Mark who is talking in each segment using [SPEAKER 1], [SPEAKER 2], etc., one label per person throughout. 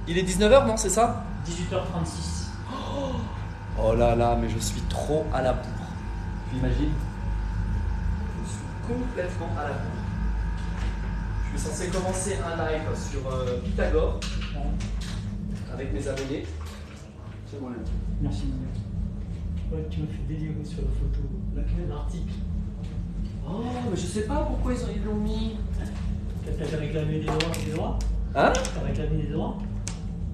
[SPEAKER 1] Il est 19h, non, c'est ça?
[SPEAKER 2] 18h36.
[SPEAKER 1] Oh là là, mais je suis trop à la bourre. Tu imagines? Je suis complètement à la bourre. Je suis censé commencer un live sur Pythagore avec mes abonnés. C'est bon, là.
[SPEAKER 2] Merci, Mignon. Ouais, tu m'as fait délirer sur la photo, l'article.
[SPEAKER 1] Oh, mais je sais pas pourquoi ils l'ont mis.
[SPEAKER 2] T'as réclamé des droits?
[SPEAKER 1] Hein?
[SPEAKER 2] T'as réclamé des droits?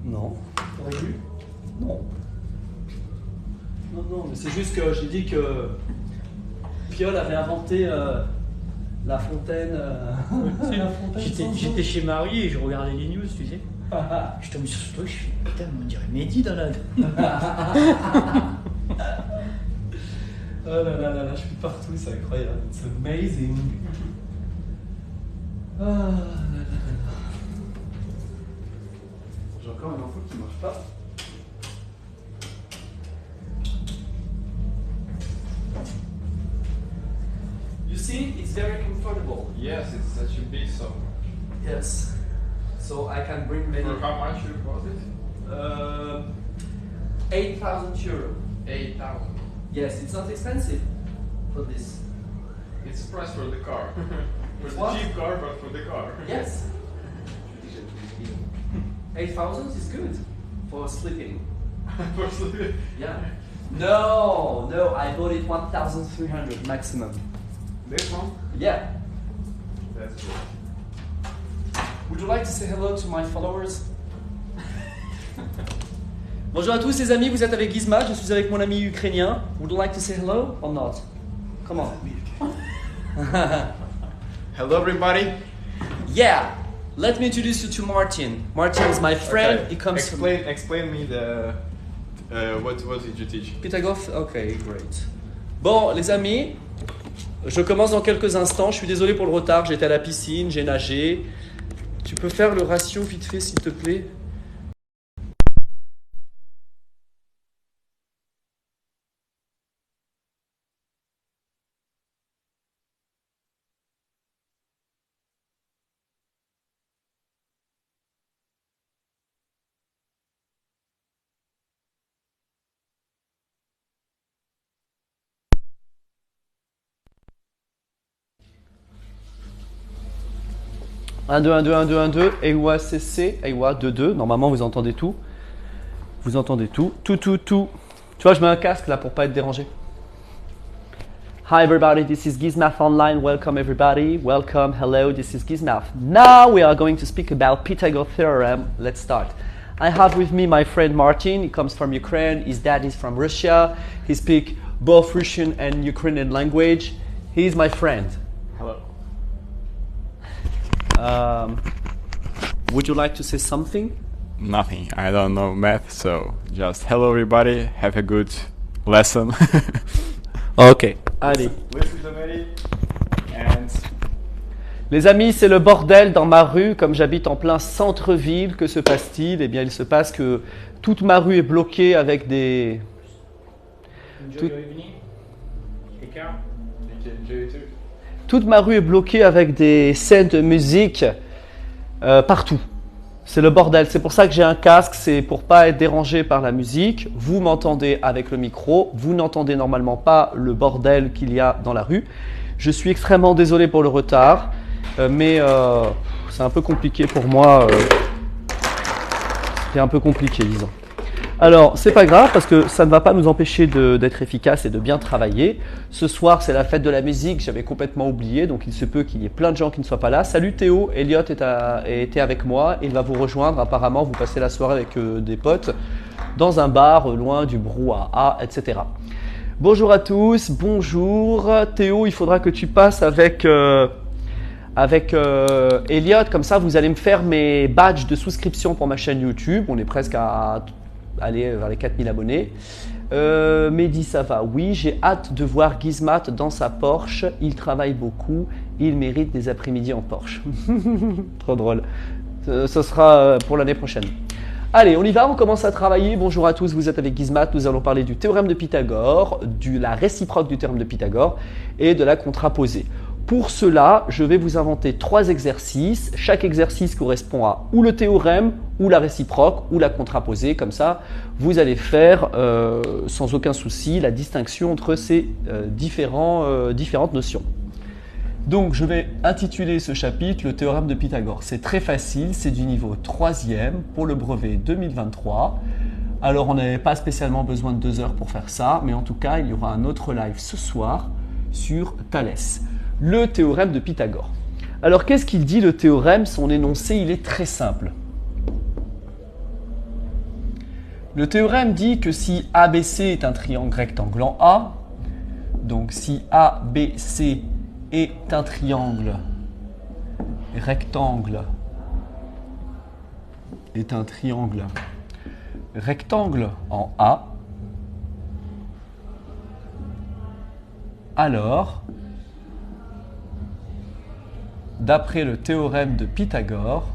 [SPEAKER 1] Non.
[SPEAKER 2] T'aurais dû?
[SPEAKER 1] Non. Non, mais c'est juste que j'ai dit que Piol avait inventé la fontaine.
[SPEAKER 2] C'est la fontaine. J'étais chez Marie et je regardais les news, tu sais. Je tombé sur ce truc, je suis putain, on dirait Mehdi dans la.
[SPEAKER 1] Oh là là là là, je suis partout, c'est incroyable. It's amazing. Ah là là là là. J'ai encore une info qui marche pas. You see, it's very comfortable.
[SPEAKER 3] Yes, it's such a big sofa.
[SPEAKER 1] Yes. So I can bring many.
[SPEAKER 3] For how much you bought it?
[SPEAKER 1] 8,000 euro.
[SPEAKER 3] 8,000.
[SPEAKER 1] Yes, it's not expensive for this.
[SPEAKER 3] It's the price for the car. For the
[SPEAKER 1] What?
[SPEAKER 3] cheap car, but for the car.
[SPEAKER 1] Yes. 8,000 is good for sleeping.
[SPEAKER 3] Personally.
[SPEAKER 1] Yeah. No, I bought it 1,300 maximum.
[SPEAKER 3] This one?
[SPEAKER 1] Yeah.
[SPEAKER 3] That's good.
[SPEAKER 1] Would you like to say hello to my followers? Bonjour à tous les amis, vous êtes avec Gizma, je suis avec mon ami ukrainien. Would you like to say hello or not? Come on.
[SPEAKER 3] Hello, everybody.
[SPEAKER 1] Yeah. Let me introduce you to Martin. Martin is my friend.
[SPEAKER 3] Okay.
[SPEAKER 1] He comes
[SPEAKER 3] Explain me the what did you teach?
[SPEAKER 1] from Pythagore. Okay, great. Bon, les amis, je commence dans quelques instants. Je suis désolé pour le retard. J'étais à la piscine, j'ai nagé. Tu peux faire le ratio vite fait, s'il te plaît? Un 2 1 2 1 2 1 2 EWA CC EWA 2 2. Normalement vous entendez tout. Vous entendez tout. Tout. Tu vois, je mets un casque là pour pas être dérangé. Hi everybody, this is Gizmath Online. Welcome everybody. Welcome. Hello, this is Gizmath. Now we are going to speak about Pythagore theorem. Let's start. I have with me my friend Martin. He comes from Ukraine. His dad is from Russia. He speaks both Russian and Ukrainian language. He is my friend.
[SPEAKER 3] Hello.
[SPEAKER 1] Would you like to say something?
[SPEAKER 3] Nothing. I don't know math, so just hello, everybody. Have a good lesson.
[SPEAKER 1] Ok, allez.
[SPEAKER 3] Listen to me. And
[SPEAKER 1] Les amis, c'est le bordel dans ma rue. Comme j'habite en plein centre-ville, que se passe-t-il? Eh bien, il se passe que toute ma rue est bloquée avec des...
[SPEAKER 2] Enjoy your evening. Take care.
[SPEAKER 3] enjoy it too.
[SPEAKER 1] Toute ma rue est bloquée avec des scènes de musique partout. C'est le bordel. C'est pour ça que j'ai un casque. C'est pour pas être dérangé par la musique. Vous m'entendez avec le micro. Vous n'entendez normalement pas le bordel qu'il y a dans la rue. Je suis extrêmement désolé pour le retard. Mais c'est un peu compliqué pour moi. C'est un peu compliqué, disons. Alors, c'est pas grave parce que ça ne va pas nous empêcher d'être efficace et de bien travailler. Ce soir, c'est la fête de la musique, j'avais complètement oublié, donc il se peut qu'il y ait plein de gens qui ne soient pas là. Salut Théo, Elliot était avec moi, il va vous rejoindre. Apparemment, vous passez la soirée avec des potes dans un bar loin du brouhaha, etc. Bonjour à tous, bonjour. Théo, il faudra que tu passes avec Elliot, comme ça vous allez me faire mes badges de souscription pour ma chaîne YouTube. On est presque à aller vers les 4000 abonnés. Mehdi, ça va? Oui, j'ai hâte de voir Gizmath dans sa Porsche. Il travaille beaucoup. Il mérite des après-midi en Porsche. Trop drôle. Ce sera pour l'année prochaine. Allez, on y va, on commence à travailler. Bonjour à tous, vous êtes avec Gizmath. Nous allons parler du théorème de Pythagore, de la réciproque du théorème de Pythagore et de la contraposée. Pour cela, je vais vous inventer 3 exercices. Chaque exercice correspond à ou le théorème, ou la réciproque, ou la contraposée. Comme ça, vous allez faire sans aucun souci la distinction entre ces différentes notions. Donc, je vais intituler ce chapitre le théorème de Pythagore. C'est très facile, c'est du niveau 3e pour le brevet 2023. Alors, on n'avait pas spécialement besoin de 2 heures pour faire ça, mais en tout cas, il y aura un autre live ce soir sur Thalès. Le théorème de Pythagore. Alors, qu'est-ce qu'il dit le théorème? Son énoncé, il est très simple. Le théorème dit que si ABC est un triangle rectangle en A, donc si ABC est un triangle rectangle en A, alors, d'après le théorème de Pythagore,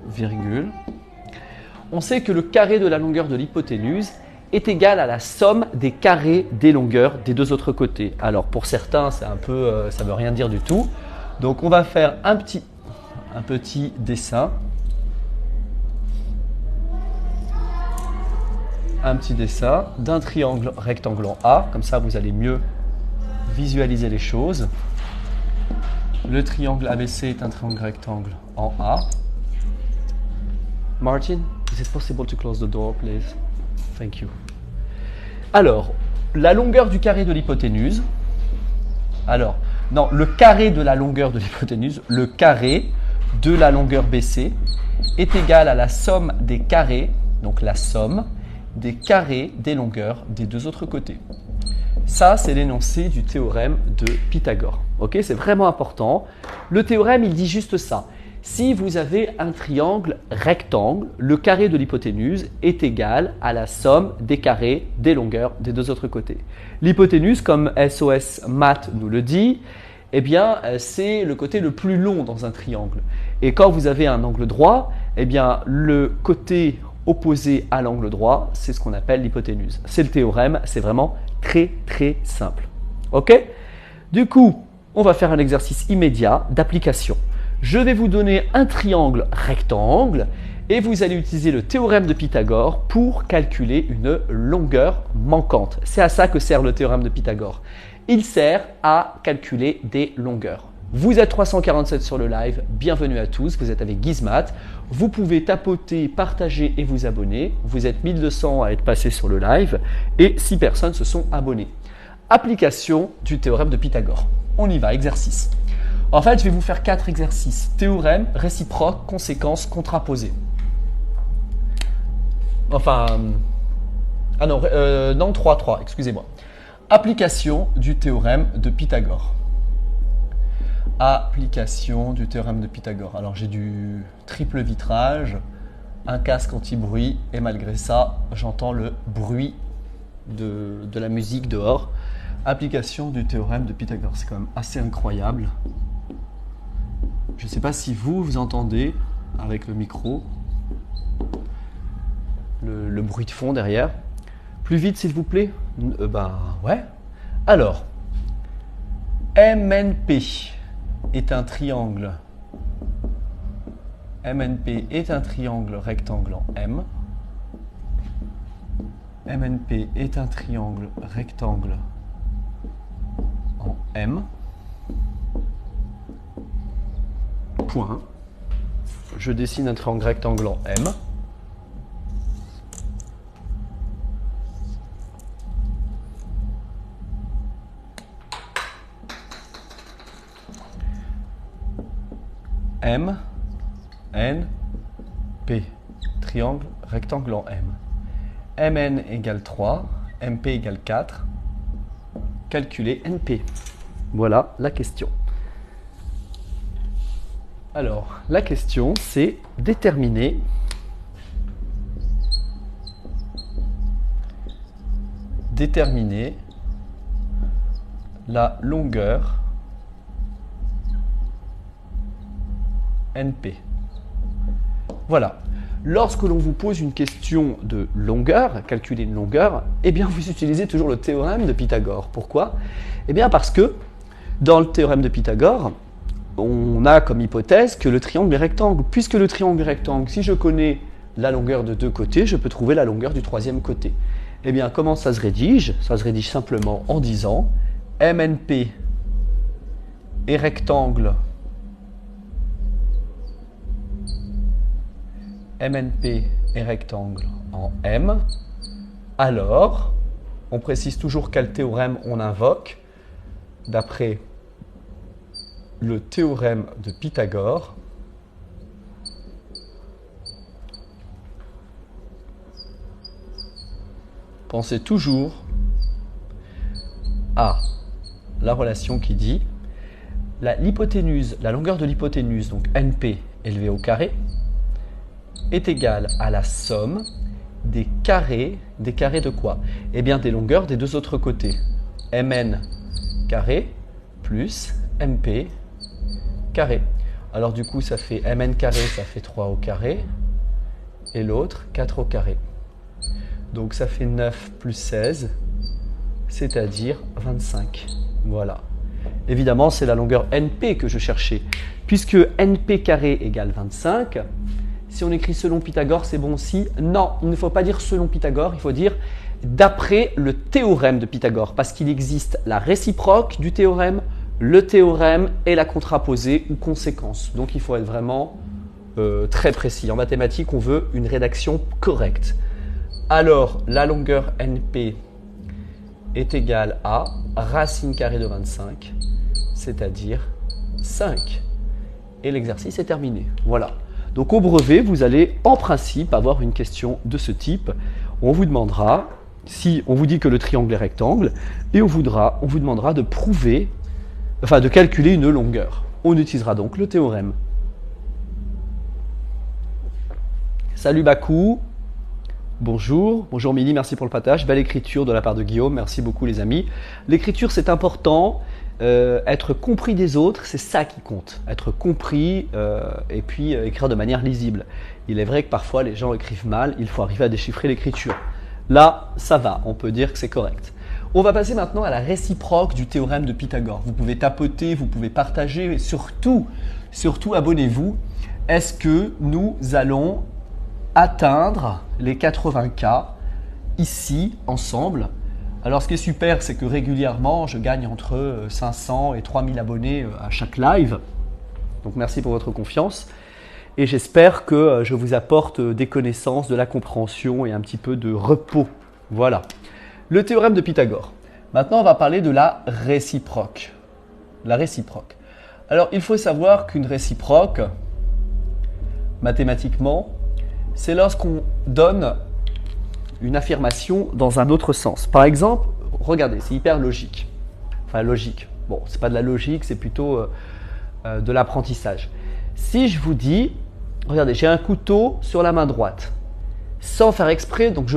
[SPEAKER 1] virgule, on sait que le carré de la longueur de l'hypoténuse est égal à la somme des carrés des longueurs des 2 autres côtés. Alors pour certains, c'est un peu, ça ne veut rien dire du tout. Donc on va faire un petit dessin. D'un triangle rectangle en A. Comme ça, vous allez mieux visualiser les choses. Le triangle ABC est un triangle rectangle en A. Martin, is it possible to close the door, please? Thank you. Alors, la longueur du carré de l'hypoténuse. Le carré de la longueur de l'hypoténuse, le carré de la longueur BC est égal à la somme des carrés, donc la somme des carrés des longueurs des 2 autres côtés. Ça, c'est l'énoncé du théorème de Pythagore. Ok, c'est vraiment important. Le théorème, il dit juste ça. Si vous avez un triangle rectangle, le carré de l'hypoténuse est égal à la somme des carrés des longueurs des 2 autres côtés. L'hypoténuse, comme SOS Math nous le dit, eh bien, c'est le côté le plus long dans un triangle. Et quand vous avez un angle droit, eh bien, le côté opposé à l'angle droit, c'est ce qu'on appelle l'hypoténuse. C'est le théorème, c'est vraiment très très simple. Ok? Du coup, on va faire un exercice immédiat d'application. Je vais vous donner un triangle rectangle et vous allez utiliser le théorème de Pythagore pour calculer une longueur manquante. C'est à ça que sert le théorème de Pythagore. Il sert à calculer des longueurs. Vous êtes 347 sur le live, bienvenue à tous, vous êtes avec Gizmat. Vous pouvez tapoter, partager et vous abonner. Vous êtes 1200 à être passés sur le live et 6 personnes se sont abonnées. Application du théorème de Pythagore. On y va, exercice. En fait, je vais vous faire 4 exercices. Théorème, réciproque, conséquence, contraposée. Enfin, non, 3, excusez-moi. Application du théorème de Pythagore. Application du théorème de Pythagore. Alors, j'ai du triple vitrage, un casque anti-bruit et malgré ça, j'entends le bruit de la musique dehors. Application du théorème de Pythagore. C'est quand même assez incroyable. Je ne sais pas si vous entendez avec le micro le bruit de fond derrière. Plus vite s'il vous plaît. Ouais. Alors, MNP est un triangle. MNP est un triangle rectangle en M. MNP est un triangle rectangle en M. Point. Je dessine un triangle rectangle en M. M, N, P. Triangle rectangle en M. MN égale 3, MP égale 4. Calculer NP. Voilà la question. Alors, la question, c'est déterminer la longueur NP. Voilà. Lorsque l'on vous pose une question de longueur, calculer une longueur, eh bien vous utilisez toujours le théorème de Pythagore. Pourquoi? Eh bien parce que dans le théorème de Pythagore, on a comme hypothèse que le triangle est rectangle. Puisque le triangle est rectangle, si je connais la longueur de deux côtés, je peux trouver la longueur du troisième côté. Eh bien, comment ça se rédige? Ça se rédige simplement en disant MNP est rectangle. MNP est rectangle en M. Alors, on précise toujours quel théorème on invoque. D'après le théorème de Pythagore, pensez toujours à la relation qui dit l'hypoténuse, la longueur de l'hypoténuse, donc NP élevé au carré, est égale à la somme des carrés de quoi? Eh bien des longueurs des deux autres côtés. Mn carré plus MP carré. Alors du coup ça fait Mn carré, ça fait 3 au carré, et l'autre 4 au carré. Donc ça fait 9 plus 16, c'est-à-dire 25. Voilà. Évidemment, c'est la longueur NP que je cherchais. Puisque NP carré égale 25, si on écrit selon Pythagore, c'est bon aussi. Non, il ne faut pas dire selon Pythagore, il faut dire d'après le théorème de Pythagore. Parce qu'il existe la réciproque du théorème, le théorème et la contraposée ou conséquence. Donc il faut être vraiment très précis. En mathématiques, on veut une rédaction correcte. Alors, la longueur NP est égale à racine carrée de 25, c'est-à-dire 5. Et l'exercice est terminé. Voilà. Donc au brevet, vous allez en principe avoir une question de ce type. On vous demandera, si on vous dit que le triangle est rectangle, et on vous demandera de prouver, enfin de calculer une longueur. On utilisera donc le théorème. Salut Bakou. Bonjour, bonjour Mini, merci pour le partage. Belle écriture de la part de Guillaume, merci beaucoup les amis. L'écriture c'est important, être compris des autres, c'est ça qui compte. Être compris et puis écrire de manière lisible. Il est vrai que parfois les gens écrivent mal, il faut arriver à déchiffrer l'écriture. Là, ça va, on peut dire que c'est correct. On va passer maintenant à la réciproque du théorème de Pythagore. Vous pouvez tapoter, vous pouvez partager, et surtout abonnez-vous. Est-ce que nous allons atteindre les 80K ici ensemble? Alors ce qui est super, c'est que régulièrement je gagne entre 500 et 3000 abonnés à chaque live, donc merci pour votre confiance et j'espère que je vous apporte des connaissances, de la compréhension et un petit peu de repos. Voilà, le théorème de Pythagore. Maintenant on va parler de la réciproque. La réciproque. Alors il faut savoir qu'une réciproque, mathématiquement, c'est lorsqu'on donne une affirmation dans un autre sens. Par exemple, regardez, c'est hyper logique. Enfin, logique. Bon, c'est pas de la logique, c'est plutôt de l'apprentissage. Si je vous dis, regardez, j'ai un couteau sur la main droite, sans faire exprès, donc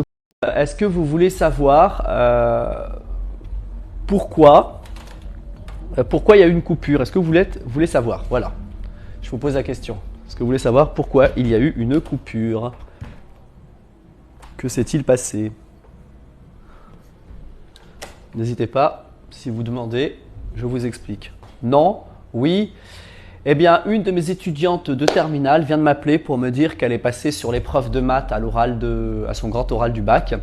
[SPEAKER 1] est-ce que vous voulez savoir pourquoi il y a eu une coupure? Est-ce que vous voulez savoir? Voilà, je vous pose la question. Est-ce que vous voulez savoir pourquoi il y a eu une coupure? Que s'est-il passé? N'hésitez pas, si vous demandez, je vous explique. Non? Oui? Eh bien, une de mes étudiantes de terminale vient de m'appeler pour me dire qu'elle est passée sur l'épreuve de maths à son grand oral du bac.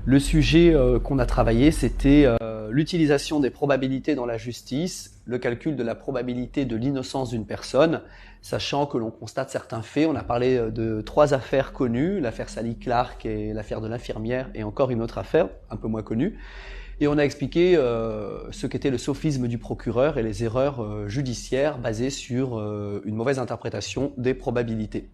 [SPEAKER 1] Le sujet qu'on a travaillé, c'était l'utilisation des probabilités dans la justice, le calcul de la probabilité de l'innocence d'une personne, sachant que l'on constate certains faits. On a parlé de 3 affaires connues, l'affaire Sally Clark et l'affaire de l'infirmière, et encore une autre affaire, un peu moins connue. Et on a expliqué ce qu'était le sophisme du procureur et les erreurs judiciaires basées sur une mauvaise interprétation des probabilités.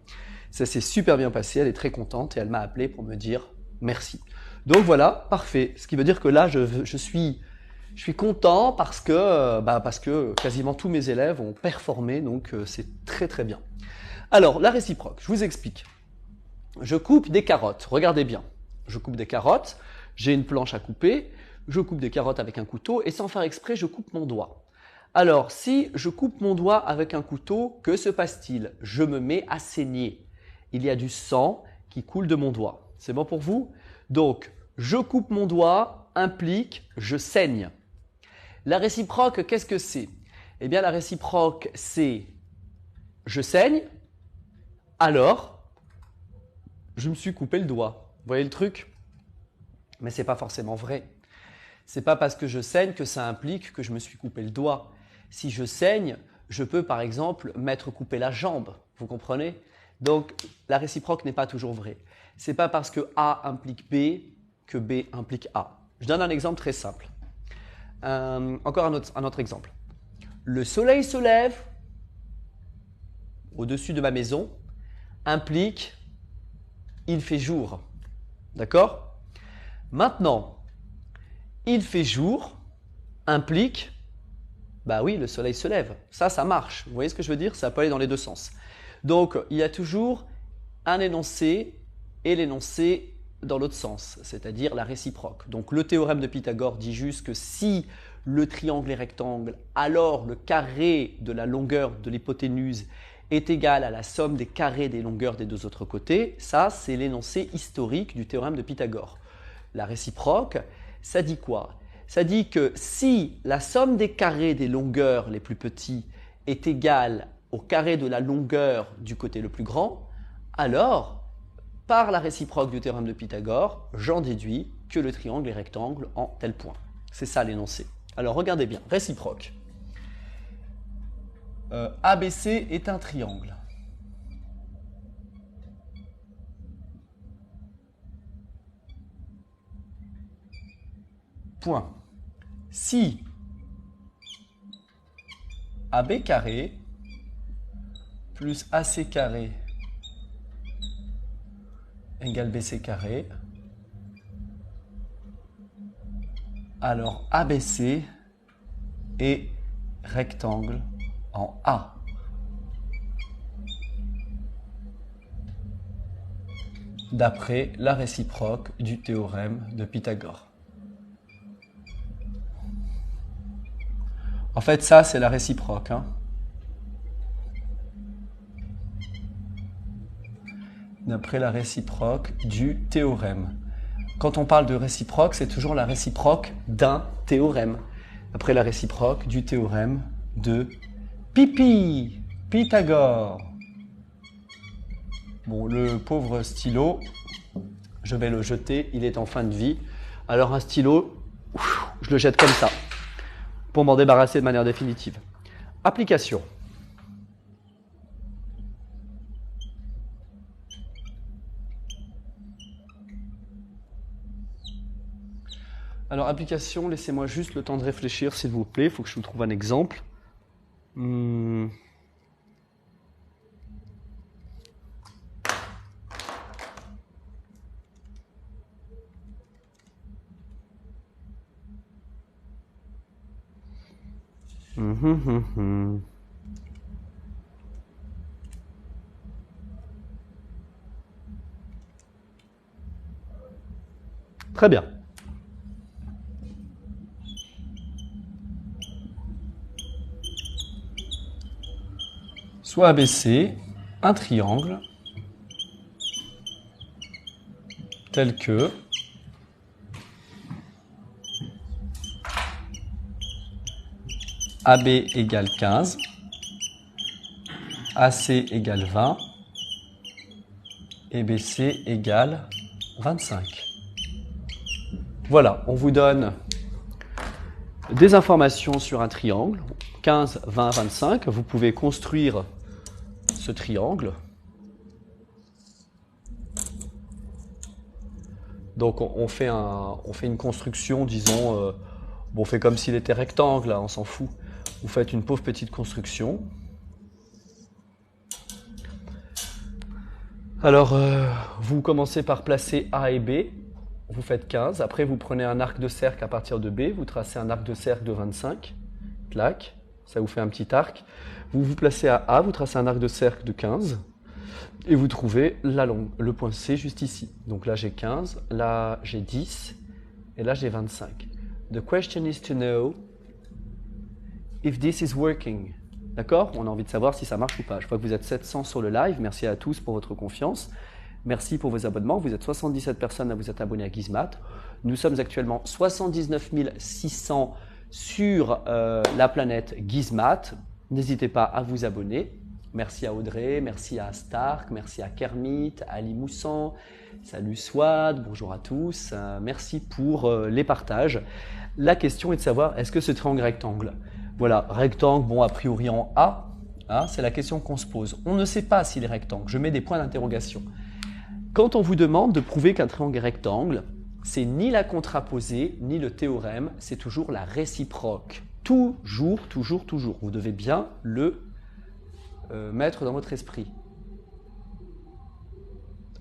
[SPEAKER 1] Ça s'est super bien passé, elle est très contente et elle m'a appelé pour me dire merci. Donc voilà, parfait. Ce qui veut dire que là, je suis content parce que quasiment tous mes élèves ont performé, donc c'est très très bien. Alors, la réciproque, je vous explique. Je coupe des carottes, regardez bien. Je coupe des carottes, j'ai une planche à couper, je coupe des carottes avec un couteau et sans faire exprès, je coupe mon doigt. Alors, si je coupe mon doigt avec un couteau, que se passe-t-il? Je me mets à saigner. Il y a du sang qui coule de mon doigt. C'est bon pour vous? Donc, je coupe mon doigt implique je saigne. La réciproque, qu'est-ce que c'est? Eh bien, la réciproque, c'est je saigne, alors je me suis coupé le doigt. Vous voyez le truc? Mais ce n'est pas forcément vrai. Ce n'est pas parce que je saigne que ça implique que je me suis coupé le doigt. Si je saigne, je peux par exemple m'être coupé la jambe. Vous comprenez? Donc, la réciproque n'est pas toujours vraie. Ce n'est pas parce que A implique B que B implique A. Je donne un exemple très simple. Encore un autre exemple. Le soleil se lève au-dessus de ma maison implique il fait jour. D'accord? Maintenant, il fait jour implique bah oui, le soleil se lève. Ça marche. Vous voyez ce que je veux dire? Ça peut aller dans les deux sens. Donc, il y a toujours un énoncé et l'énoncé dans l'autre sens, c'est-à-dire la réciproque. Donc, le théorème de Pythagore dit juste que si le triangle est rectangle, alors le carré de la longueur de l'hypoténuse est égal à la somme des carrés des longueurs des deux autres côtés. Ça, c'est l'énoncé historique du théorème de Pythagore. La réciproque, ça dit quoi? Ça dit que si la somme des carrés des longueurs les plus petits est égale au carré de la longueur du côté le plus grand, alors, par la réciproque du théorème de Pythagore, j'en déduis que le triangle est rectangle en tel point. C'est ça l'énoncé. Alors regardez bien, réciproque. ABC est un triangle. Point. Si AB carré plus AC carré égale BC carré, alors ABC est rectangle en A. D'après la réciproque du théorème de Pythagore. En fait, ça, c'est la réciproque. D'après la réciproque du théorème. Quand on parle de réciproque, c'est toujours la réciproque d'un théorème. D'après la réciproque du théorème de Pythagore. Bon, le pauvre stylo, je vais le jeter, il est en fin de vie. Alors un stylo, je le jette comme ça, pour m'en débarrasser de manière définitive. Application. Alors, application, laissez-moi juste le temps de réfléchir, s'il vous plaît. Il faut que je vous trouve un exemple. Très bien. Soit ABC, un triangle tel que AB égale 15, AC égale 20 et BC égale 25. Voilà, on vous donne des informations sur un triangle, 15, 20, 25. Vous pouvez construire ce triangle. Donc on fait une construction, disons, bon, on fait comme s'il était rectangle, là, on s'en fout. Vous faites une pauvre petite construction. Alors, vous commencez par placer A et B. Vous faites 15. Après, vous prenez un arc de cercle à partir de B. Vous tracez un arc de cercle de 25. Clac. Ça vous fait un petit arc. Vous vous placez à A. Vous tracez un arc de cercle de 15. Et vous trouvez le point C juste ici. Donc là, j'ai 15. Là, j'ai 10. Et là, j'ai 25. The question is to know if this is working. D'accord? On a envie de savoir si ça marche ou pas. Je vois que vous êtes 700 sur le live. Merci à tous pour votre confiance. Merci pour vos abonnements. Vous êtes 77 personnes à vous être abonnés à Gizmat. Nous sommes actuellement 79 600 sur la planète Gizmat. N'hésitez pas à vous abonner. Merci à Audrey, merci à Stark, merci à Kermit, à Ali Moussan, salut Swad, bonjour à tous. Merci pour les partages. La question est de savoir, est-ce que ce triangle rectangle, voilà, rectangle, bon, a priori en A, hein, c'est la question qu'on se pose. On ne sait pas s'il est rectangle, je mets des points d'interrogation. Quand on vous demande de prouver qu'un triangle est rectangle, c'est ni la contraposée, ni le théorème, c'est toujours la réciproque. Toujours, toujours, toujours. Vous devez bien le mettre dans votre esprit.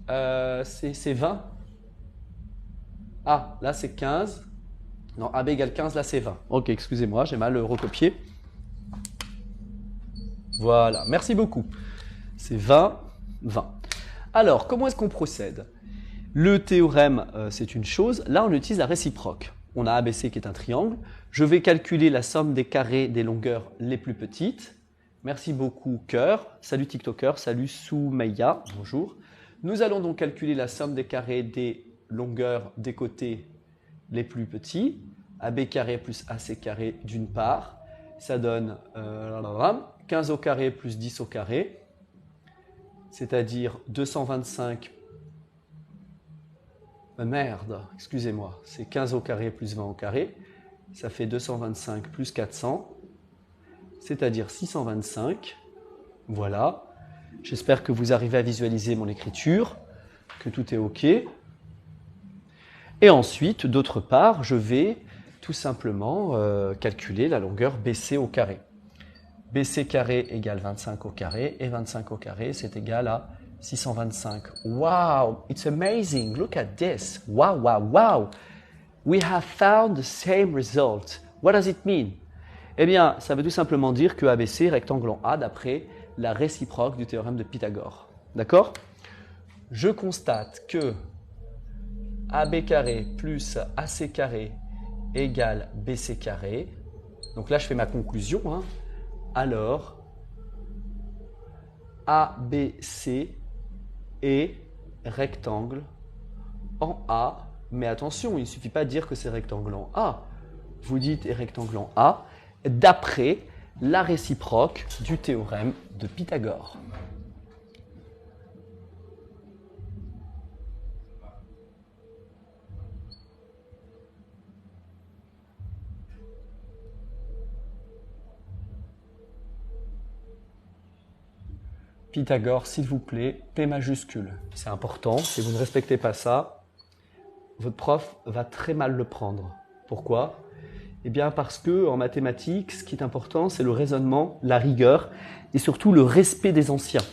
[SPEAKER 1] C'est 20. Ah, là c'est 15. Non, AB égale 15, là c'est 20. Ok, excusez-moi, j'ai mal recopié. Voilà, merci beaucoup. C'est 20, 20. Alors, comment est-ce qu'on procède? Le théorème, c'est une chose. Là, on utilise la réciproque. On a ABC qui est un triangle. Je vais calculer la somme des carrés des longueurs les plus petites. Merci beaucoup, Cœur. Salut TikToker, salut Soumeya, bonjour. Nous allons donc calculer la somme des carrés des longueurs des côtés les plus petits. AB carré plus AC carré d'une part. Ça donne 15 au carré plus 10 au carré. C'est-à-dire 225. Merde, excusez-moi. C'est 15 au carré plus 20 au carré. Ça fait 225 plus 400. C'est-à-dire 625. Voilà. J'espère que vous arrivez à visualiser mon écriture, que tout est OK. Et ensuite, d'autre part, je vais tout simplement calculer la longueur BC au carré. BC carré égale 25 au carré, et 25 au carré, c'est égal à 625. Wow, it's amazing. Look at this. Wow, wow, wow. We have found the same result. What does it mean? Eh bien, ça veut tout simplement dire que ABC est rectangle en A d'après la réciproque du théorème de Pythagore. D'accord? Je constate que AB carré plus AC carré égale BC carré. Donc là, je fais ma conclusion. Hein. Alors, ABC est rectangle en A. Mais attention, il ne suffit pas de dire que c'est rectangle en A. Vous dites est rectangle en A d'après la réciproque du théorème de Pythagore. Pythagore, s'il vous plaît, P majuscule. C'est important. Si vous ne respectez pas ça, votre prof va très mal le prendre. Pourquoi? Eh bien parce que en mathématiques, ce qui est important, c'est le raisonnement, la rigueur et surtout le respect des anciens.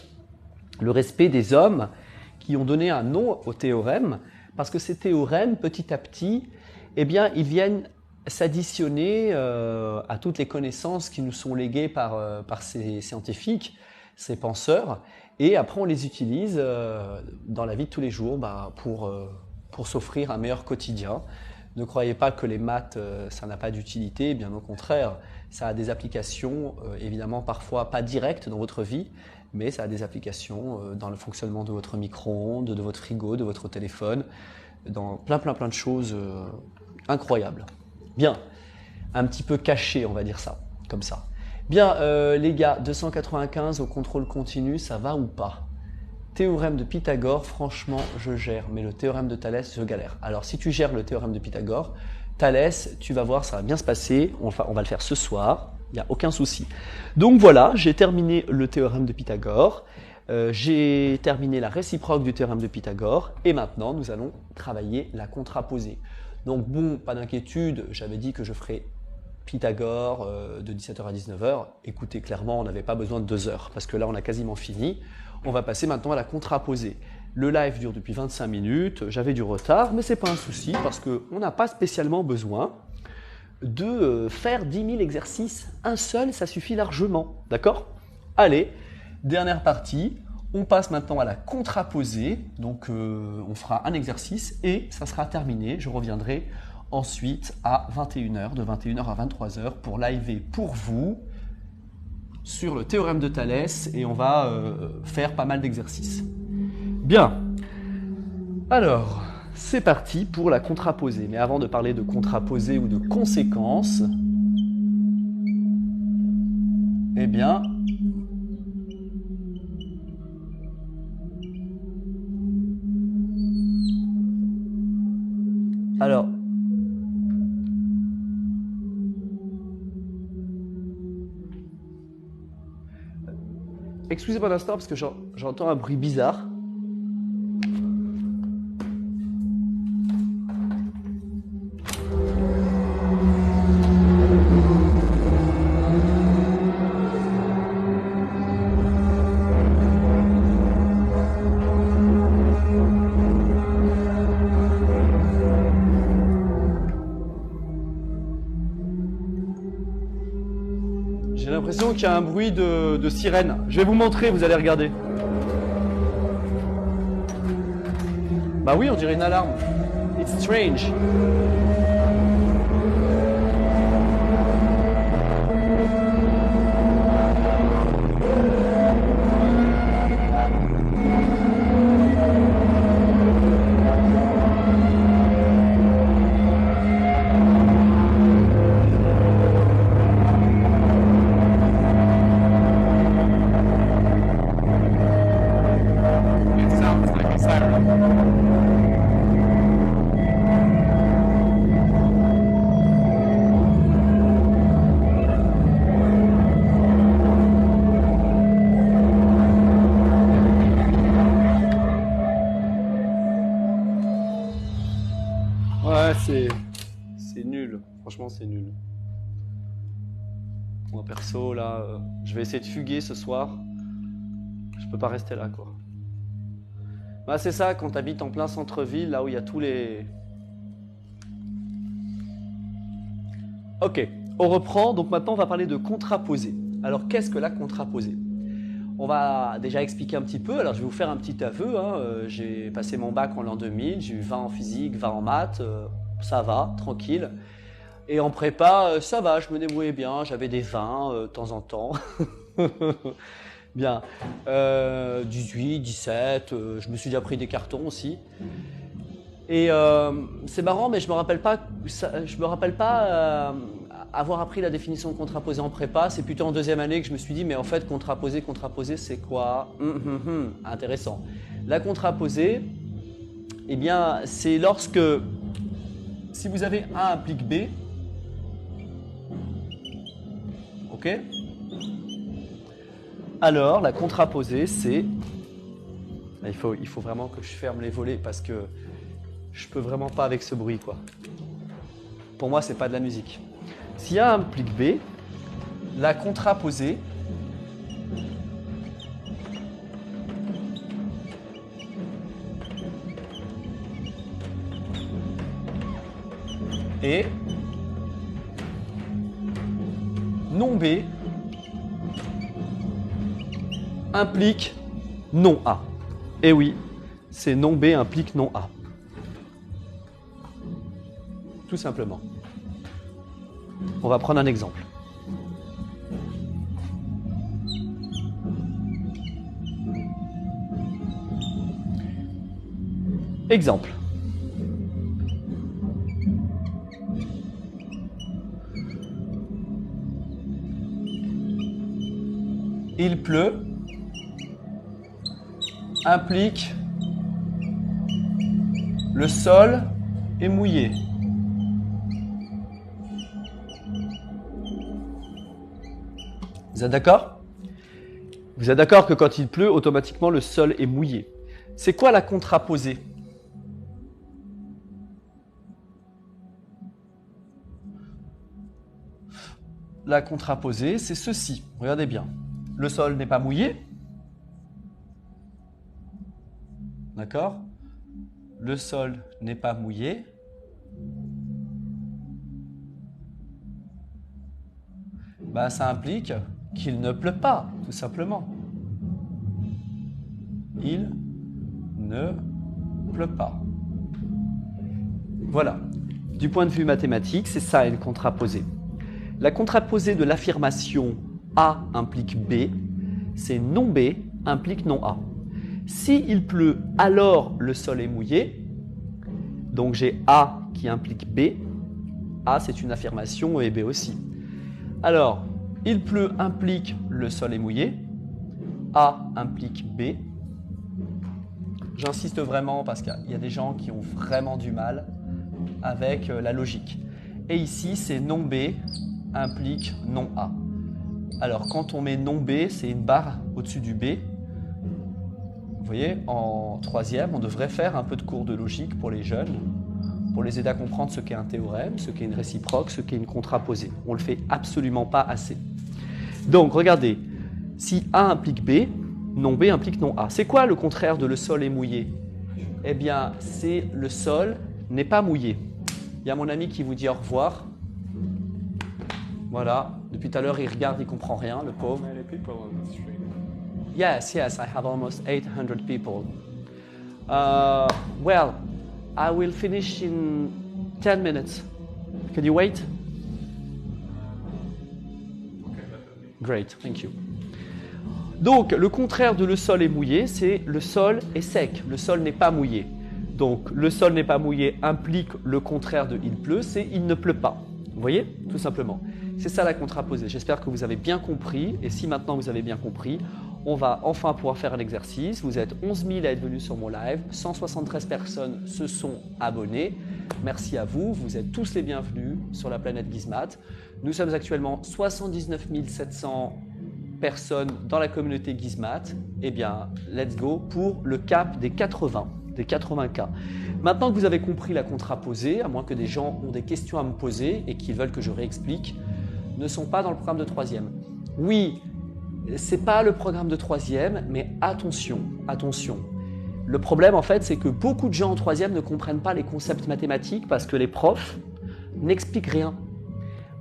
[SPEAKER 1] Le respect des hommes qui ont donné un nom au théorème, parce que ces théorèmes, petit à petit, eh bien, ils viennent s'additionner à toutes les connaissances qui nous sont léguées par ces scientifiques, ces penseurs, et après on les utilise dans la vie de tous les jours pour s'offrir un meilleur quotidien. Ne croyez pas que les maths, ça n'a pas d'utilité, bien au contraire, ça a des applications, évidemment parfois pas directes dans votre vie, mais ça a des applications dans le fonctionnement de votre micro-ondes, de votre frigo, de votre téléphone, dans plein de choses incroyables. Bien, un petit peu caché, on va dire ça, comme ça. Bien, les gars, 295 au contrôle continu, ça va ou pas? Théorème de Pythagore, franchement, je gère, mais le théorème de Thalès, je galère. Alors, si tu gères le théorème de Pythagore, Thalès, tu vas voir, ça va bien se passer, on va le faire ce soir, il n'y a aucun souci. Donc voilà, j'ai terminé le théorème de Pythagore, j'ai terminé la réciproque du théorème de Pythagore, et maintenant, nous allons travailler la contraposée. Donc bon, pas d'inquiétude, j'avais dit que je ferais Pythagore de 17h à 19h. Écoutez, clairement, on n'avait pas besoin de 2 heures, parce que là, on a quasiment fini. On va passer maintenant à la contraposée. Le live dure depuis 25 minutes, j'avais du retard, mais ce n'est pas un souci, parce qu'on n'a pas spécialement besoin de faire 10 000 exercices. Un seul, ça suffit largement, d'accord? Allez, dernière partie. On passe maintenant à la contraposée. Donc, on fera un exercice et ça sera terminé. Je reviendrai ensuite à 21h, de 21h à 23h, pour liver pour vous sur le théorème de Thalès et on va faire pas mal d'exercices. Bien. Alors, c'est parti pour la contraposée. Mais avant de parler de contraposée ou de conséquences, eh bien, alors, excusez-moi un instant parce que j'entends un bruit bizarre. J'ai l'impression qu'il y a un bruit de sirène. Je vais vous montrer, vous allez regarder. Bah oui, on dirait une alarme. It's strange.
[SPEAKER 3] It sounds like a siren.
[SPEAKER 1] Ouais, c'est nul. Franchement, c'est nul. Moi, perso, là, je vais essayer de fuguer ce soir. Je peux pas rester là, quoi. Bah, c'est ça, quand t'habites en plein centre-ville, là où il y a tous les... Ok, on reprend. Donc maintenant, on va parler de contraposée. Alors, qu'est-ce que la contraposée? On va déjà expliquer un petit peu. Alors, je vais vous faire un petit aveu. J'ai passé mon bac en l'an 2000. J'ai eu 20 en physique, 20 en maths. Ça va, tranquille. Et en prépa, ça va, je me débrouillais bien. J'avais des 20 de temps en temps. Bien. 18, 17. Je me suis déjà pris des cartons aussi. Et c'est marrant, mais je me rappelle pas avoir appris la définition de contraposée en prépa. C'est plutôt en deuxième année que je me suis dit, mais en fait, contraposée, c'est quoi? Intéressant. La contraposée, eh bien, c'est lorsque, si vous avez A implique B, ok? Alors, la contraposée, c'est... Il faut vraiment que je ferme les volets parce que je peux vraiment pas avec ce bruit, quoi. Pour moi, c'est pas de la musique. Si A implique B, la contraposée est non B implique non A. Et oui, c'est non B implique non A. Tout simplement. On va prendre un exemple. Exemple. Il pleut implique le sol est mouillé. Vous êtes d'accord? Vous êtes d'accord que quand il pleut, automatiquement le sol est mouillé. C'est quoi la contraposée? La contraposée, c'est ceci. Regardez bien. Le sol n'est pas mouillé. D'accord? Le sol n'est pas mouillé. Bah, ça implique qu'il ne pleut pas, tout simplement. Il ne pleut pas. Voilà. du point de vue mathématique, c'est ça une contraposée. La contraposée de l'affirmation A implique B, c'est non B implique non A. Si il pleut, alors le sol est mouillé. Donc j'ai A qui implique B. A, c'est une affirmation et B aussi. Alors, il pleut implique le sol est mouillé. A implique B. J'insiste vraiment parce qu'il y a des gens qui ont vraiment du mal avec la logique. Et ici, c'est non B implique non A. Alors, quand on met non B, c'est une barre au-dessus du B. Vous voyez, en troisième, on devrait faire un peu de cours de logique pour les jeunes, pour les aider à comprendre ce qu'est un théorème, ce qu'est une réciproque, ce qu'est une contraposée. On ne le fait absolument pas assez. Donc, regardez, si A implique B, non B implique non A. C'est quoi le contraire de le sol est mouillé? Eh bien, c'est le sol n'est pas mouillé. Il y a mon ami qui vous dit au revoir. Voilà, depuis tout à l'heure, il regarde, il ne comprend rien, le pauvre. Yes, I have almost 800 people. Well, I will finish in 10 minutes. Can you wait? Great, thank you. Donc, le contraire de le sol est mouillé, c'est le sol est sec. Le sol n'est pas mouillé. Donc, le sol n'est pas mouillé implique le contraire de il pleut, c'est il ne pleut pas. Vous voyez? Tout simplement. C'est ça la contraposée. J'espère que vous avez bien compris. Et si maintenant vous avez bien compris, on va enfin pouvoir faire un exercice. Vous êtes 11 000 à être venus sur mon live. 173 personnes se sont abonnées. Merci à vous. Vous êtes tous les bienvenus sur la planète Gizmat. Nous sommes actuellement 79 700 personnes dans la communauté Gizmat. Eh bien, let's go pour le cap des 80 cas. Maintenant que vous avez compris la contraposée, à moins que des gens ont des questions à me poser et qu'ils veulent que je réexplique, ne sont pas dans le programme de troisième. Oui, c'est pas le programme de troisième, mais attention. Le problème, en fait, c'est que beaucoup de gens en troisième ne comprennent pas les concepts mathématiques parce que les profs n'expliquent rien.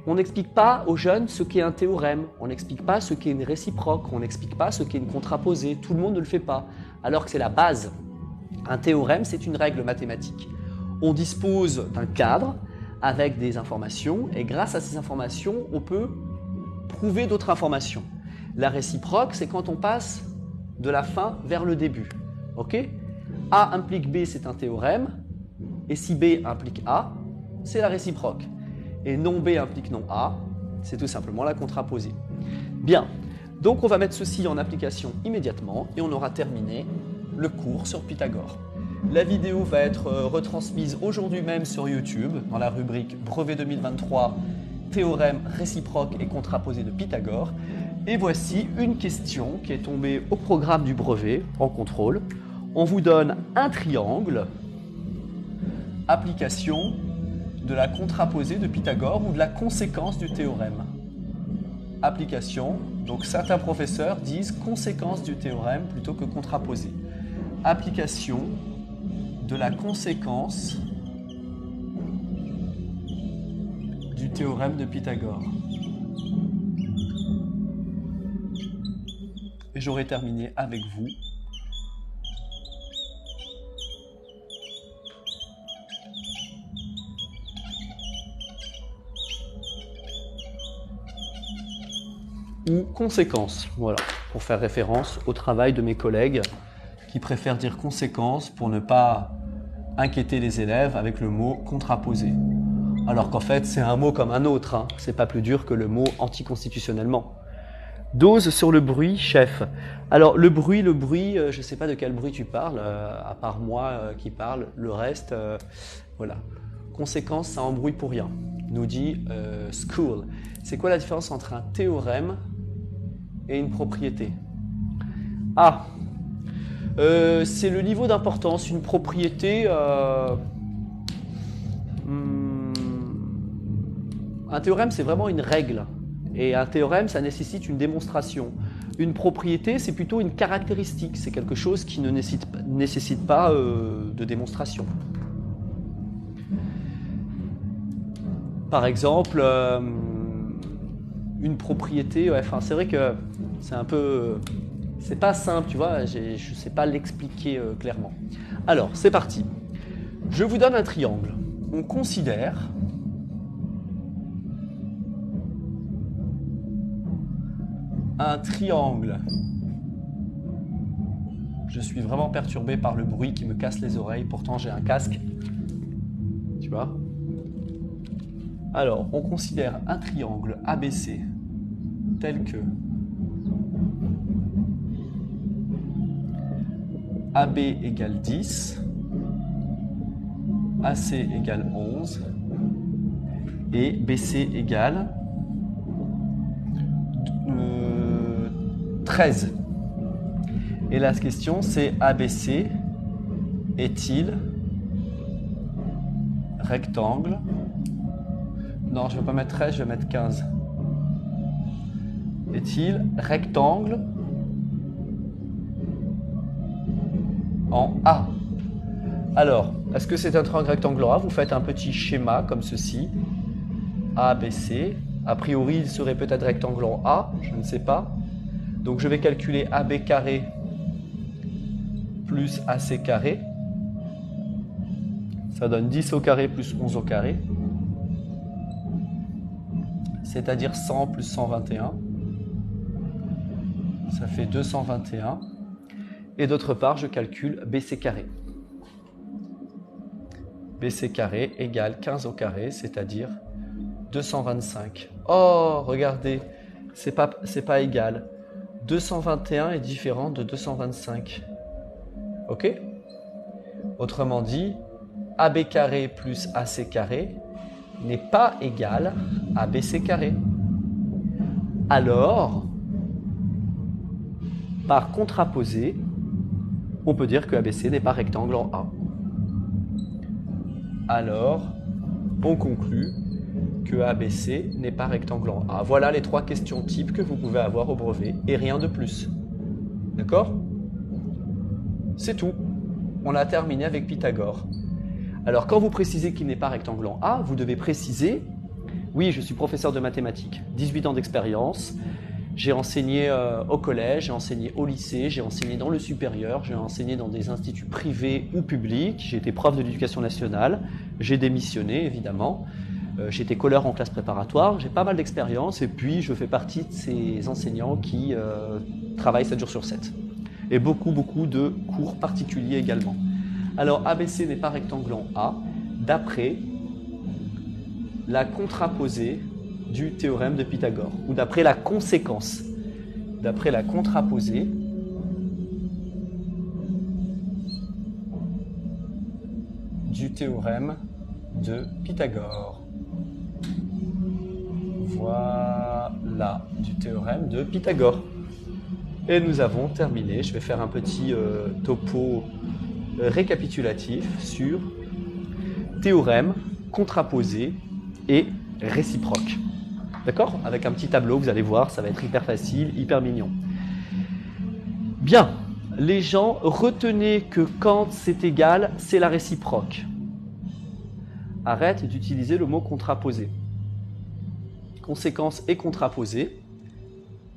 [SPEAKER 1] On n'explique pas aux jeunes ce qu'est un théorème, on n'explique pas ce qu'est une réciproque, on n'explique pas ce qu'est une contraposée. Tout le monde ne le fait pas, alors que c'est la base. Un théorème, c'est une règle mathématique. On dispose d'un cadre avec des informations et grâce à ces informations, on peut prouver d'autres informations. La réciproque, c'est quand on passe de la fin vers le début. Ok? A implique B, c'est un théorème. Et si B implique A, c'est la réciproque. Et non B implique non A, c'est tout simplement la contraposée. Bien, donc on va mettre ceci en application immédiatement et on aura terminé le cours sur Pythagore. La vidéo va être retransmise aujourd'hui même sur YouTube dans la rubrique Brevet 2023, théorème réciproque et contraposé de Pythagore. Et voici une question qui est tombée au programme du brevet en contrôle. On vous donne un triangle, application de la contraposée de Pythagore ou de la conséquence du théorème. Application, donc certains professeurs disent conséquence du théorème plutôt que contraposée. Application de la conséquence du théorème de Pythagore. Et j'aurai terminé avec vous. Ou conséquence, voilà, pour faire référence au travail de mes collègues qui préfèrent dire conséquence pour ne pas inquiéter les élèves avec le mot contraposé. Alors qu'en fait, c'est un mot comme un autre, hein. C'est pas plus dur que le mot anticonstitutionnellement. Dose sur le bruit, chef. Alors le bruit, je ne sais pas de quel bruit tu parles, à part moi qui parle, le reste, voilà. Conséquence, ça embrouille pour rien, nous dit School. C'est quoi la différence entre un théorème et une propriété? Ah, c'est le niveau d'importance. Une propriété, un théorème, c'est vraiment une règle. Et un théorème, ça nécessite une démonstration. Une propriété, c'est plutôt une caractéristique. C'est quelque chose qui ne nécessite pas de démonstration. Par exemple, une propriété, ouais, c'est vrai que c'est un peu... c'est pas simple, tu vois, je ne sais pas l'expliquer clairement. Alors, c'est parti. Je vous donne un triangle. On considère un triangle. Je suis vraiment perturbé par le bruit qui me casse les oreilles, pourtant j'ai un casque. Tu vois? Alors, on considère un triangle ABC tel que AB égale 10, AC égale 11 et BC égale 13. Et la question c'est ABC est-il rectangle? Non, je ne vais pas mettre 13, je vais mettre 15. Est-il rectangle en A? Alors, est-ce que c'est un triangle rectangle en A? Vous faites un petit schéma comme ceci. A, B, C. A priori, il serait peut-être rectangle en A, je ne sais pas. Donc je vais calculer AB carré plus AC carré. Ça donne 10 au carré plus 11 au carré. C'est-à-dire 100 plus 121. Ça fait 221. Et d'autre part, je calcule BC carré. BC carré égale 15 au carré, c'est-à-dire 225. Oh, regardez, c'est pas égal. 221 est différent de 225. Ok? Autrement dit, AB carré plus AC carré n'est pas égal à BC carré. Alors, par contraposé, on peut dire que ABC n'est pas rectangle en A. Alors, on conclut que ABC n'est pas rectangle en A. Voilà les 3 questions types que vous pouvez avoir au brevet et rien de plus. D'accord? C'est tout. On a terminé avec Pythagore. Alors, quand vous précisez qu'il n'est pas rectangle en A, vous devez préciser « Oui, je suis professeur de mathématiques, 18 ans d'expérience, j'ai enseigné au collège, j'ai enseigné au lycée, j'ai enseigné dans le supérieur, j'ai enseigné dans des instituts privés ou publics, j'ai été prof de l'éducation nationale, j'ai démissionné évidemment, j'ai été colleur en classe préparatoire, j'ai pas mal d'expérience et puis je fais partie de ces enseignants qui travaillent 7 jours sur 7. Et beaucoup de cours particuliers également. Alors ABC n'est pas rectangle en A d'après la contraposée du théorème de Pythagore, ou d'après la conséquence, d'après la contraposée du théorème de Pythagore. Voilà, du théorème de Pythagore. Et nous avons terminé. Je vais faire un petit topo récapitulatif sur théorème, contraposé et réciproque. D'accord? Avec un petit tableau, vous allez voir, ça va être hyper facile, hyper mignon. Bien, les gens, retenez que quand c'est égal, c'est la réciproque. Arrête d'utiliser le mot contraposé. Conséquence et contraposé,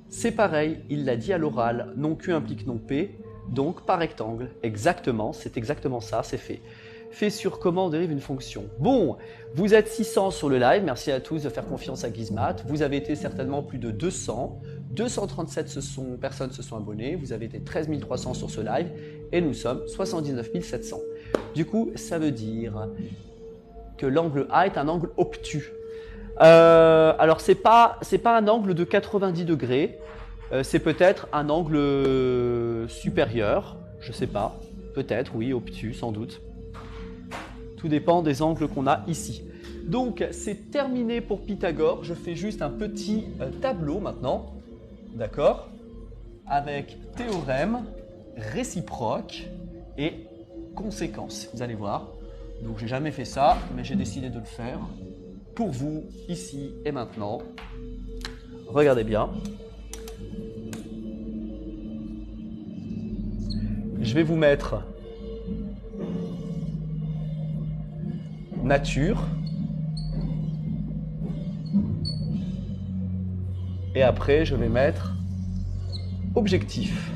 [SPEAKER 1] c'est pareil, il l'a dit à l'oral, non Q implique non P, donc par rectangle. Exactement, c'est exactement ça, c'est fait. Fait sur comment on dérive une fonction. Bon, vous êtes 600 sur le live, merci à tous de faire confiance à Gizmat. Vous avez été certainement plus de 200, 237 personnes se sont abonnées, vous avez été 13 300 sur ce live et nous sommes 79 700. Du coup, ça veut dire que l'angle A est un angle obtus. Alors, c'est pas un angle de 90 degrés, c'est peut-être un angle supérieur, je sais pas, peut-être, oui, obtus, sans doute. Tout dépend des angles qu'on a ici. Donc, c'est terminé pour Pythagore. Je fais juste un petit tableau maintenant, d'accord, avec théorème, réciproque et conséquence. Vous allez voir. Donc, j'ai jamais fait ça, mais j'ai décidé de le faire pour vous, ici et maintenant. Regardez bien. Je vais vous mettre nature. Et après, je vais mettre objectif.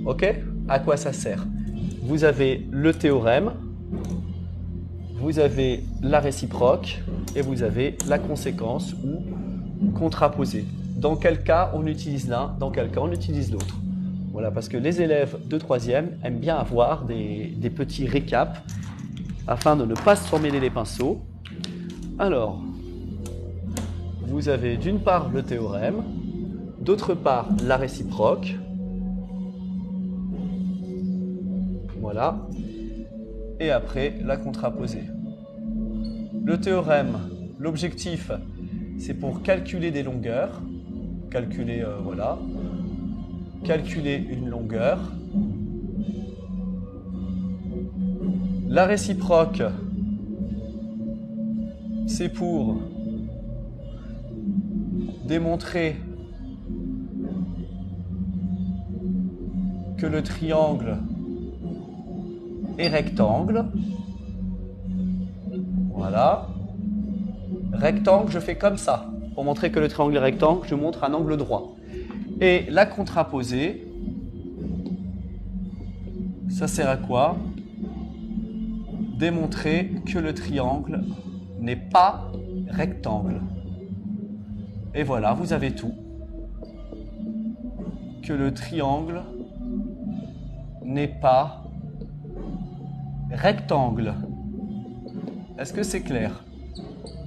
[SPEAKER 1] Ok? À quoi ça sert? Vous avez le théorème, vous avez la réciproque et vous avez la conséquence ou contraposée. dans quel cas on utilise l'un, dans quel cas on utilise l'autre. Voilà, parce que les élèves de 3e aiment bien avoir des petits récaps afin de ne pas se formêler les pinceaux. Alors, vous avez d'une part le théorème, d'autre part la réciproque. Voilà. Et après, la contraposée. Le théorème, l'objectif, c'est pour calculer des longueurs. Calculer, voilà. Calculer une longueur. La réciproque, c'est pour démontrer que le triangle est rectangle. Voilà. Rectangle, je fais comme ça. Pour montrer que le triangle est rectangle, je montre un angle droit. Et la contraposée, ça sert à quoi? Démontrer que le triangle n'est pas rectangle. Et voilà, vous avez tout. Que le triangle n'est pas rectangle. Est-ce que c'est clair?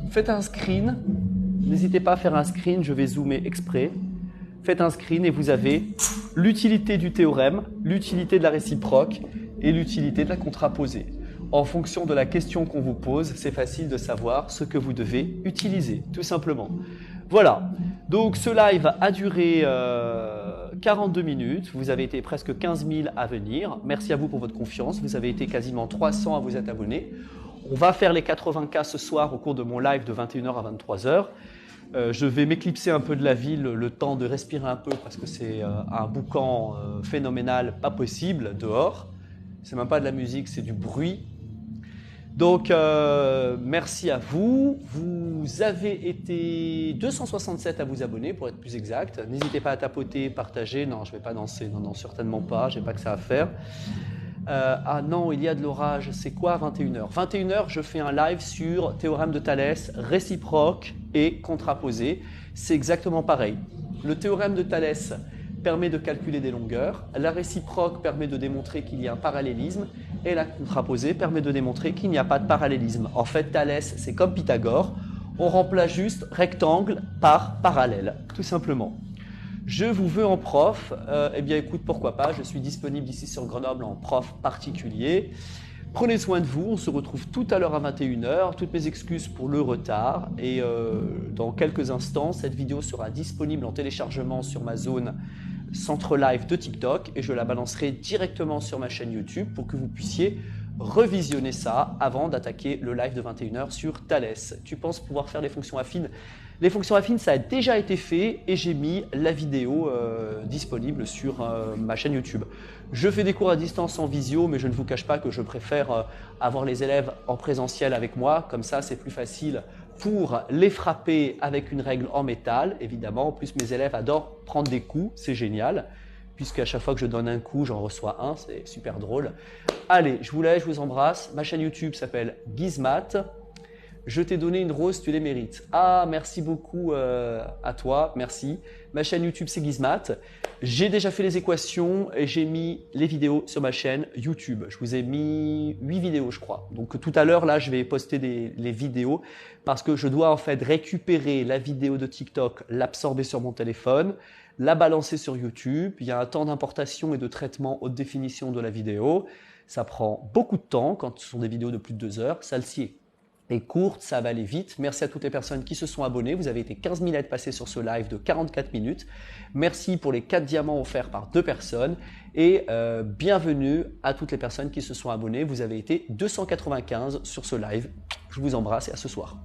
[SPEAKER 1] Faites un screen. N'hésitez pas à faire un screen, je vais zoomer exprès. Faites un screen et vous avez l'utilité du théorème, l'utilité de la réciproque et l'utilité de la contraposée. En fonction de la question qu'on vous pose, c'est facile de savoir ce que vous devez utiliser, tout simplement. Voilà, donc ce live a duré 42 minutes, vous avez été presque 15 000 à venir. Merci à vous pour votre confiance, vous avez été quasiment 300 à vous être abonnés. On va faire les 80K ce soir au cours de mon live de 21h à 23h. Je vais m'éclipser un peu de la ville, le temps de respirer un peu parce que c'est un boucan phénoménal, pas possible, dehors. C'est même pas de la musique, c'est du bruit. Donc, merci à vous. Vous avez été 267 à vous abonner, pour être plus exact. N'hésitez pas à tapoter, partager. Non, je ne vais pas danser. Non, non, certainement pas. Je n'ai pas que ça à faire. Ah non, il y a de l'orage. C'est quoi 21h? 21h, je fais un live sur théorème de Thalès, réciproque et contraposé. C'est exactement pareil. Le théorème de Thalès permet de calculer des longueurs, la réciproque permet de démontrer qu'il y a un parallélisme et la contraposée permet de démontrer qu'il n'y a pas de parallélisme. En fait, Thalès, c'est comme Pythagore, on remplace juste rectangle par parallèle, tout simplement. Je vous veux en prof, eh bien écoute, pourquoi pas, je suis disponible ici sur Grenoble en prof particulier. Prenez soin de vous, on se retrouve tout à l'heure à 21h, toutes mes excuses pour le retard et dans quelques instants, cette vidéo sera disponible en téléchargement sur ma zone centre live de TikTok et je la balancerai directement sur ma chaîne YouTube pour que vous puissiez revisionner ça avant d'attaquer le live de 21h sur Thalès. Tu penses pouvoir faire les fonctions affines? Les fonctions affines, ça a déjà été fait et j'ai mis la vidéo disponible sur ma chaîne YouTube. Je fais des cours à distance en visio, mais je ne vous cache pas que je préfère avoir les élèves en présentiel avec moi. Comme ça, c'est plus facile pour les frapper avec une règle en métal, évidemment. En plus, mes élèves adorent prendre des coups, c'est génial. Puisqu'à chaque fois que je donne un coup, j'en reçois un, c'est super drôle. Allez, je vous laisse, je vous embrasse. Ma chaîne YouTube s'appelle Gizmat. Je t'ai donné une rose, tu les mérites. Ah, merci beaucoup à toi, merci. Ma chaîne YouTube, c'est Gizmat. J'ai déjà fait les équations et j'ai mis les vidéos sur ma chaîne YouTube. Je vous ai mis 8 vidéos, je crois. Donc tout à l'heure, là, je vais poster les vidéos parce que je dois en fait récupérer la vidéo de TikTok, l'absorber sur mon téléphone, la balancer sur YouTube. Il y a un temps d'importation et de traitement haute définition de la vidéo. Ça prend beaucoup de temps quand ce sont des vidéos de plus de 2 heures. Celle-ci est courte, ça va aller vite. Merci à toutes les personnes qui se sont abonnées. Vous avez été 15 000 à être passés sur ce live de 44 minutes. Merci pour les 4 diamants offerts par 2 personnes. Et bienvenue à toutes les personnes qui se sont abonnées. Vous avez été 295 sur ce live. Je vous embrasse et à ce soir.